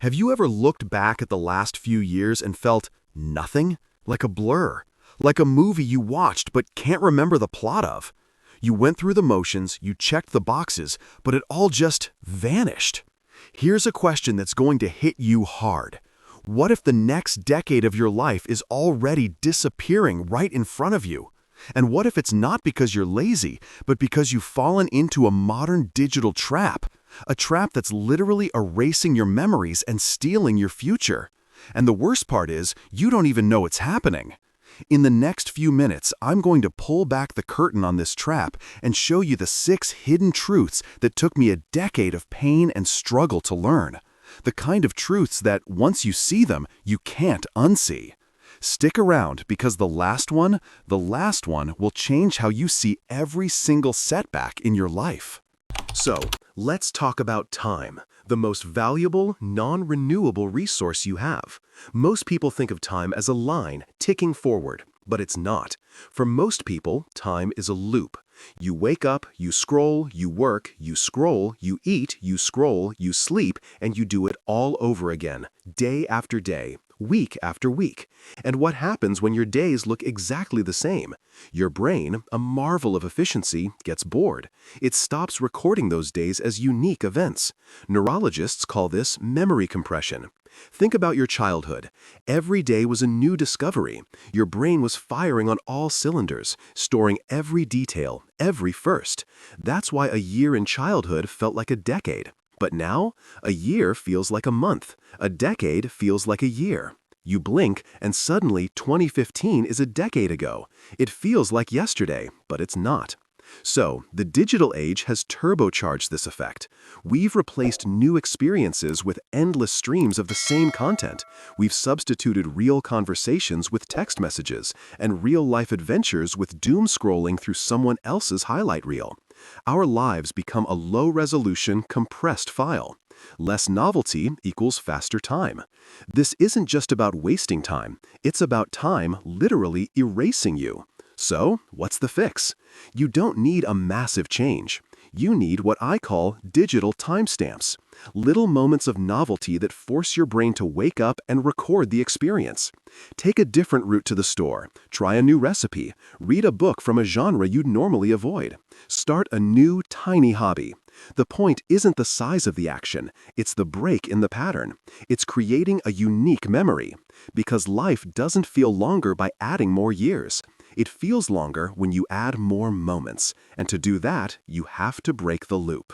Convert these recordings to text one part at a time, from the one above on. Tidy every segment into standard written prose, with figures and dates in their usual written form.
Have you ever looked back at the last few years and felt nothing? Like a blur? Like a movie you watched but can't remember the plot of? You went through the motions, you checked the boxes, but it all just vanished. Here's a question that's going to hit you hard. What if the next decade of your life is already disappearing right in front of you? And what if it's not because you're lazy, but because you've fallen into a modern digital trap? A trap that's literally erasing your memories and stealing your future. And the worst part is, you don't even know it's happening. In the next few minutes, I'm going to pull back the curtain on this trap and show you the 6 hidden truths that took me a decade of pain and struggle to learn. The kind of truths that, once you see them, you can't unsee. Stick around because the last one will change how you see every single setback in your life. So, let's talk about time, the most valuable, non-renewable resource you have. Most people think of time as a line ticking forward, but it's not. For most people, time is a loop. You wake up, you scroll, you work, you scroll, you eat, you scroll, you sleep, and you do it all over again, day after day, week after week. And what happens when your days look exactly the same? Your brain, a marvel of efficiency, gets bored. It stops recording those days as unique events. Neurologists call this memory compression. Think about your childhood. Every day was a new discovery. Your brain was firing on all cylinders, storing every detail, every first. That's why a year in childhood felt like a decade. But now, a year feels like a month. A decade feels like a year. You blink, and suddenly 2015 is a decade ago. It feels like yesterday, but it's not. So, the digital age has turbocharged this effect. We've replaced new experiences with endless streams of the same content. We've substituted real conversations with text messages, and real-life adventures with doom scrolling through someone else's highlight reel. Our lives become a low-resolution, compressed file. Less novelty equals faster time. This isn't just about wasting time. It's about time literally erasing you. So, what's the fix? You don't need a massive change. You need what I call digital timestamps. Little moments of novelty that force your brain to wake up and record the experience. Take a different route to the store. Try a new recipe. Read a book from a genre you'd normally avoid. Start a new, tiny hobby. The point isn't the size of the action. It's the break in the pattern. It's creating a unique memory. Because life doesn't feel longer by adding more years. It feels longer when you add more moments. And to do that, you have to break the loop.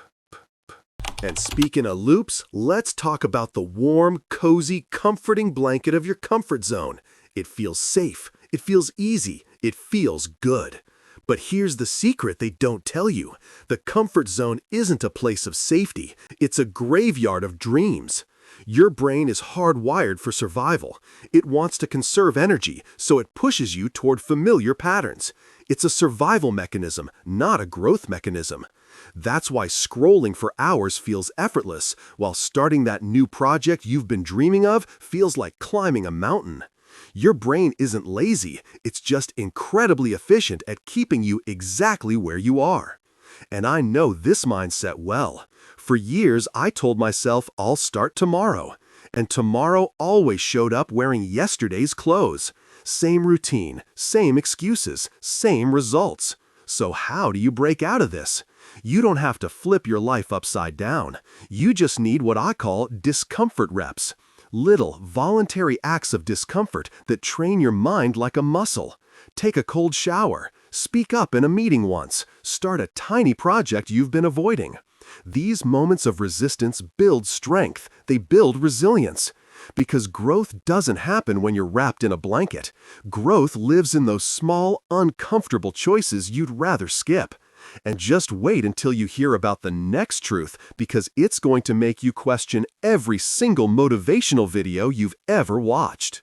And speaking of loops, let's talk about the warm, cozy, comforting blanket of your comfort zone. It feels safe. It feels easy. It feels good. But here's the secret they don't tell you. The comfort zone isn't a place of safety. It's a graveyard of dreams. Your brain is hardwired for survival. It wants to conserve energy, so it pushes you toward familiar patterns. It's a survival mechanism, not a growth mechanism. That's why scrolling for hours feels effortless, while starting that new project you've been dreaming of feels like climbing a mountain. Your brain isn't lazy, it's just incredibly efficient at keeping you exactly where you are. And I know this mindset well. For years, I told myself I'll start tomorrow. And tomorrow always showed up wearing yesterday's clothes. Same routine, same excuses, same results. So how do you break out of this? You don't have to flip your life upside down. You just need what I call discomfort reps. Little, voluntary acts of discomfort that train your mind like a muscle. Take a cold shower. Speak up in a meeting once. Start a tiny project you've been avoiding. These moments of resistance build strength. They build resilience. Because growth doesn't happen when you're wrapped in a blanket. Growth lives in those small, uncomfortable choices you'd rather skip. And just wait until you hear about the next truth, because it's going to make you question every single motivational video you've ever watched.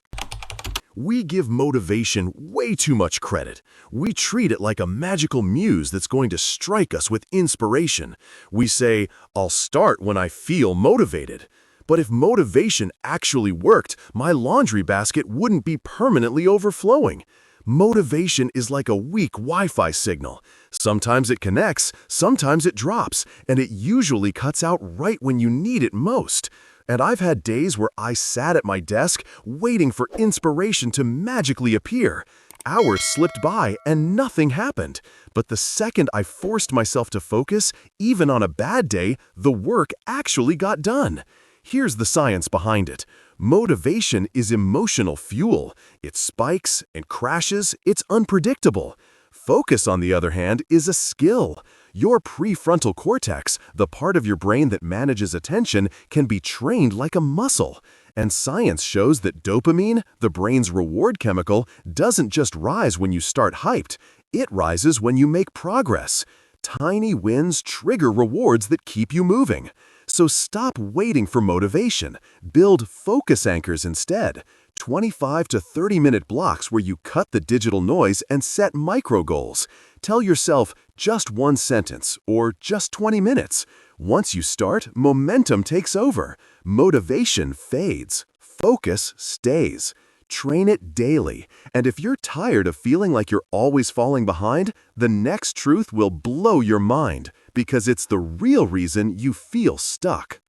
We give motivation way too much credit. We treat it like a magical muse that's going to strike us with inspiration. We say, I'll start when I feel motivated. But if motivation actually worked, my laundry basket wouldn't be permanently overflowing. Motivation is like a weak Wi-Fi signal. Sometimes it connects, sometimes it drops, and it usually cuts out right when you need it most. And I've had days where I sat at my desk waiting for inspiration to magically appear. Hours slipped by and nothing happened. But the second I forced myself to focus, even on a bad day, the work actually got done. Here's the science behind it. Motivation is emotional fuel. It spikes and crashes. It's unpredictable. Focus, on the other hand, is a skill. Your prefrontal cortex, the part of your brain that manages attention, can be trained like a muscle. And science shows that dopamine, the brain's reward chemical, doesn't just rise when you start hyped. It rises when you make progress. Tiny wins trigger rewards that keep you moving. So stop waiting for motivation. Build focus anchors instead. 25 to 30-minute blocks where you cut the digital noise and set micro goals. Tell yourself just one sentence or just 20 minutes. Once you start, momentum takes over. Motivation fades. Focus stays. Train it daily. And if you're tired of feeling like you're always falling behind, the next truth will blow your mind because it's the real reason you feel stuck.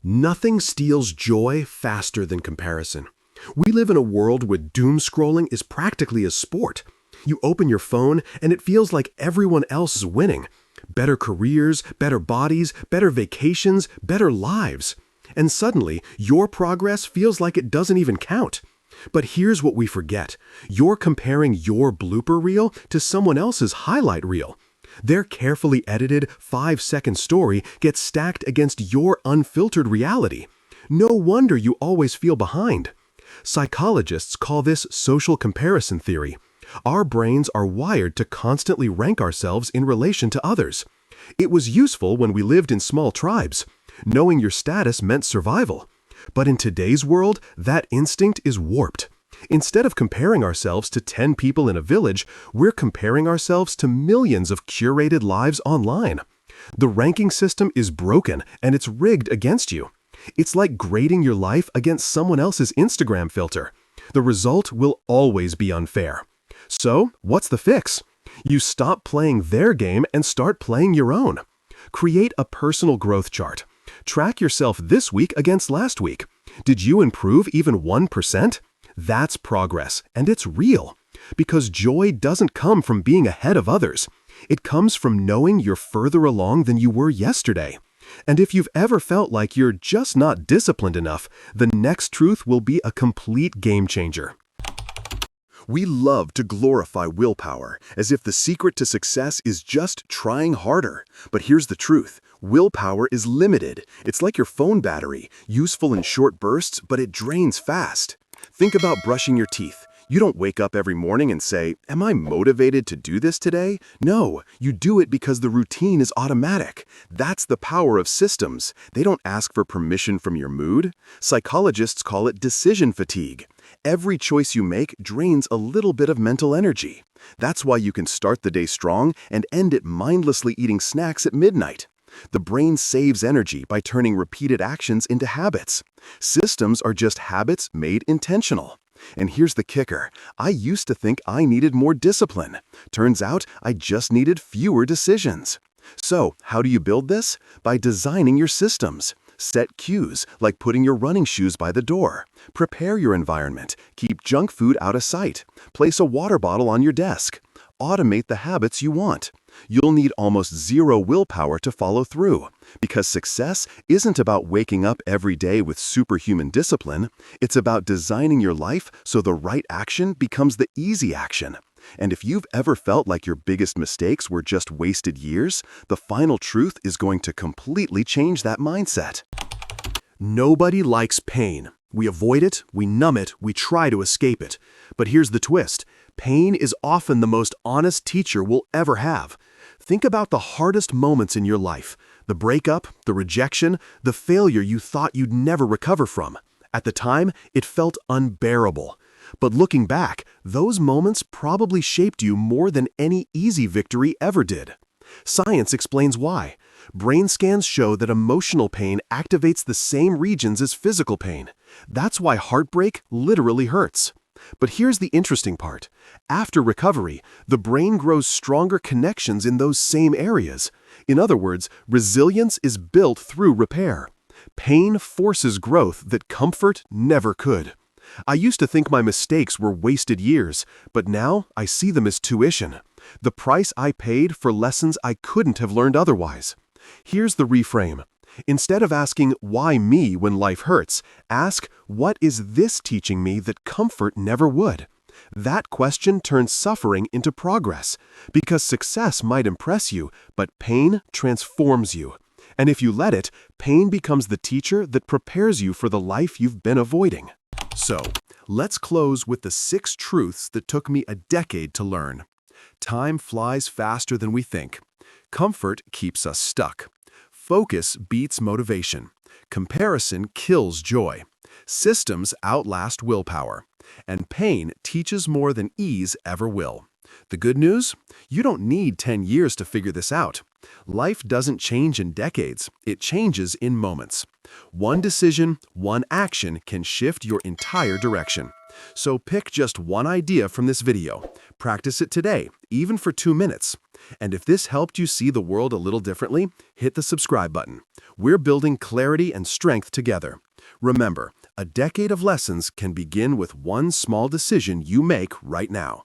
Nothing steals joy faster than comparison. We live in a world where doom scrolling is practically a sport. You open your phone and it feels like everyone else is winning. Better careers, better bodies, better vacations, better lives. And suddenly, your progress feels like it doesn't even count. But here's what we forget. You're comparing your blooper reel to someone else's highlight reel. Their carefully edited 5-second story gets stacked against your unfiltered reality. No wonder you always feel behind. Psychologists call this social comparison theory. Our brains are wired to constantly rank ourselves in relation to others. It was useful when we lived in small tribes. Knowing your status meant survival. But in today's world, that instinct is warped. Instead of comparing ourselves to 10 people in a village, we're comparing ourselves to millions of curated lives online. The ranking system is broken and it's rigged against you. It's like grading your life against someone else's Instagram filter. The result will always be unfair. So, what's the fix? You stop playing their game and start playing your own. Create a personal growth chart. Track yourself this week against last week. Did you improve even 1%? That's progress, and it's real. Because joy doesn't come from being ahead of others. It comes from knowing you're further along than you were yesterday. And if you've ever felt like you're just not disciplined enough, the next truth will be a complete game changer. We love to glorify willpower, as if the secret to success is just trying harder. But here's the truth. Willpower is limited. It's like your phone battery, useful in short bursts, but it drains fast. Think about brushing your teeth. You don't wake up every morning and say, "Am I motivated to do this today?" No, you do it because the routine is automatic. That's the power of systems. They don't ask for permission from your mood. Psychologists call it decision fatigue. Every choice you make drains a little bit of mental energy. That's why you can start the day strong and end it mindlessly eating snacks at midnight. The brain saves energy by turning repeated actions into habits. Systems are just habits made intentional. And here's the kicker. I used to think I needed more discipline. Turns out I just needed fewer decisions. So, how do you build this? By designing your systems. Set cues, like putting your running shoes by the door. Prepare your environment. Keep junk food out of sight. Place a water bottle on your desk. Automate the habits you want. You'll need almost zero willpower to follow through. Because success isn't about waking up every day with superhuman discipline. It's about designing your life so the right action becomes the easy action. And if you've ever felt like your biggest mistakes were just wasted years, the final truth is going to completely change that mindset. Nobody likes pain. We avoid it, we numb it, we try to escape it. But here's the twist. Pain is often the most honest teacher we'll ever have. Think about the hardest moments in your life. The breakup, the rejection, the failure you thought you'd never recover from. At the time, it felt unbearable. But looking back, those moments probably shaped you more than any easy victory ever did. Science explains why. Brain scans show that emotional pain activates the same regions as physical pain. That's why heartbreak literally hurts. But here's the interesting part. After recovery, the brain grows stronger connections in those same areas. In other words, resilience is built through repair. Pain forces growth that comfort never could. I used to think my mistakes were wasted years, but now I see them as tuition. The price I paid for lessons I couldn't have learned otherwise. Here's the reframe. Instead of asking, why me when life hurts, ask, what is this teaching me that comfort never would? That question turns suffering into progress, because success might impress you, but pain transforms you. And if you let it, pain becomes the teacher that prepares you for the life you've been avoiding. So, let's close with the 6 truths that took me a decade to learn. Time flies faster than we think. Comfort keeps us stuck. Focus beats motivation. Comparison kills joy. Systems outlast willpower. And pain teaches more than ease ever will. The good news? You don't need 10 years to figure this out. Life doesn't change in decades, it changes in moments. One decision, one action can shift your entire direction. So pick just one idea from this video. Practice it today, even for 2 minutes. And if this helped you see the world a little differently, hit the subscribe button. We're building clarity and strength together. Remember, a decade of lessons can begin with one small decision you make right now.